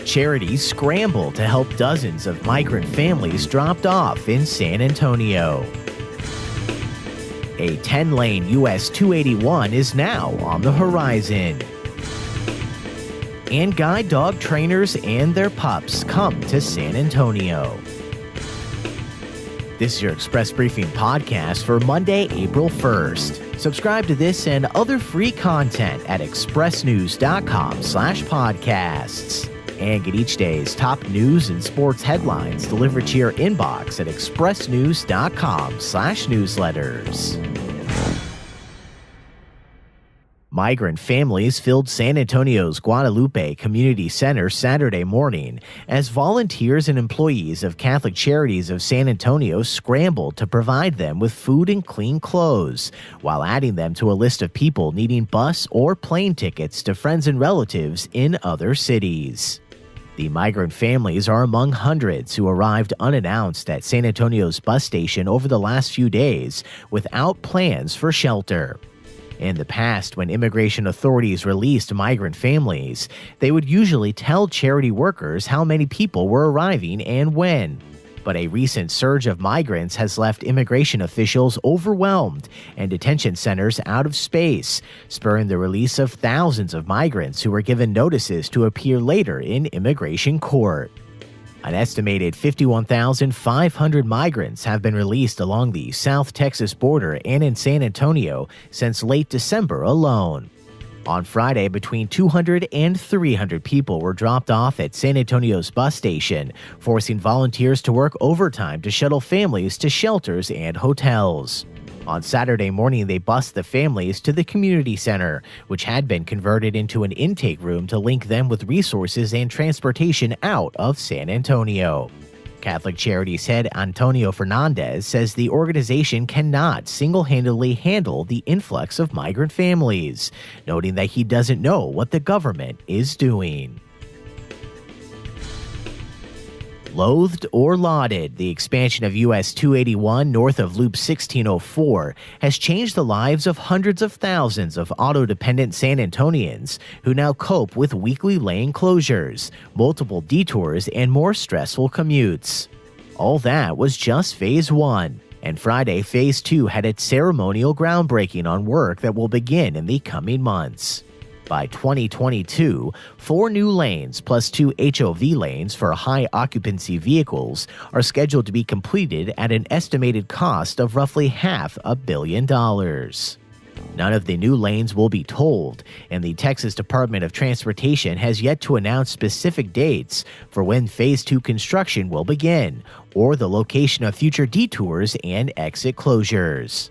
Charities scramble to help dozens of migrant families dropped off in San Antonio. A 10-lane US 281 is now on the horizon. And guide dog trainers and their pups come to San Antonio. This is your Express Briefing podcast for Monday, April 1st. Subscribe to this and other free content at expressnews.com/podcasts. And get each day's top news and sports headlines delivered to your inbox at expressnews.com/newsletters. Migrant families filled San Antonio's Guadalupe Community Center Saturday morning as volunteers and employees of Catholic Charities of San Antonio scrambled to provide them with food and clean clothes, while adding them to a list of people needing bus or plane tickets to friends and relatives in other cities. The migrant families are among hundreds who arrived unannounced at San Antonio's bus station over the last few days without plans for shelter. In the past, when immigration authorities released migrant families, they would usually tell charity workers how many people were arriving and when. But a recent surge of migrants has left immigration officials overwhelmed and detention centers out of space, spurring the release of thousands of migrants who were given notices to appear later in immigration court. An estimated 51,500 migrants have been released along the South Texas border and in San Antonio since late December alone. On Friday, between 200 and 300 people were dropped off at San Antonio's bus station, forcing volunteers to work overtime to shuttle families to shelters and hotels. On Saturday morning, they bused the families to the community center, which had been converted into an intake room to link them with resources and transportation out of San Antonio. Catholic Charities head Antonio Fernandez says the organization cannot single-handedly handle the influx of migrant families, noting that he doesn't know what the government is doing. Loathed or lauded, the expansion of US 281 north of Loop 1604 has changed the lives of hundreds of thousands of auto-dependent San Antonians who now cope with weekly lane closures, multiple detours, and more stressful commutes. All that was just Phase 1, and Friday, Phase 2 had its ceremonial groundbreaking on work that will begin in the coming months. By 2022, 4 new lanes plus 2 HOV lanes for high-occupancy vehicles are scheduled to be completed at an estimated cost of roughly $500 million. None of the new lanes will be tolled, and the Texas Department of Transportation has yet to announce specific dates for when Phase 2 construction will begin, or the location of future detours and exit closures.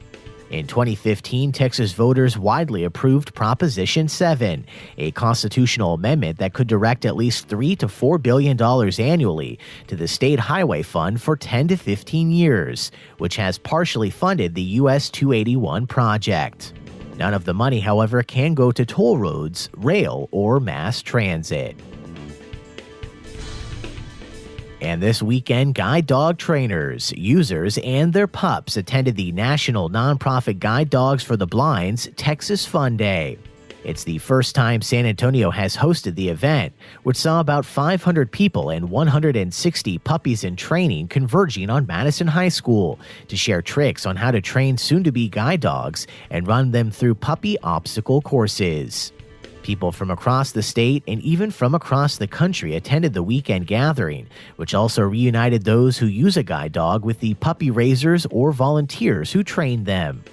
In 2015, Texas voters widely approved Proposition 7, a constitutional amendment that could direct at least $3 to $4 billion annually to the state highway fund for 10 to 15 years, which has partially funded the US 281 project. None of the money, however, can go to toll roads, rail, or mass transit. And this weekend, guide dog trainers, users, and their pups attended the national nonprofit Guide Dogs for the Blind's Texas Fun Day. It's the first time San Antonio has hosted the event, which saw about 500 people and 160 puppies in training converging on Madison High School to share tricks on how to train soon-to-be guide dogs and run them through puppy obstacle courses. People from across the state and even from across the country attended the weekend gathering, which also reunited those who use a guide dog with the puppy raisers or volunteers who trained them.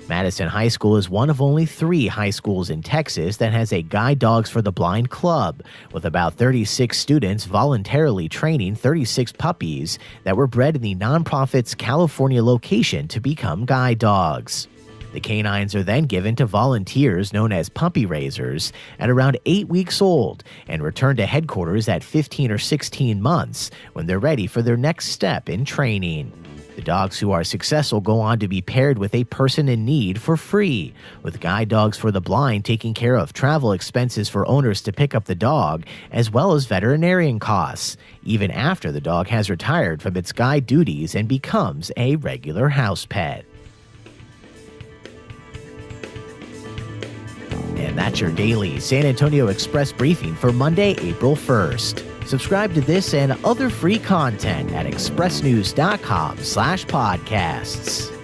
Madison High School is one of only 3 high schools in Texas that has a Guide Dogs for the Blind club, with about 36 students voluntarily training 36 puppies that were bred in the nonprofit's California location to become guide dogs. The canines are then given to volunteers known as puppy raisers at around 8 weeks old and returned to headquarters at 15 or 16 months when they're ready for their next step in training. The dogs who are successful go on to be paired with a person in need for free, with Guide Dogs for the Blind taking care of travel expenses for owners to pick up the dog, as well as veterinarian costs, even after the dog has retired from its guide duties and becomes a regular house pet. And that's your daily San Antonio Express briefing for Monday, April 1st. Subscribe to this and other free content at expressnews.com/podcasts.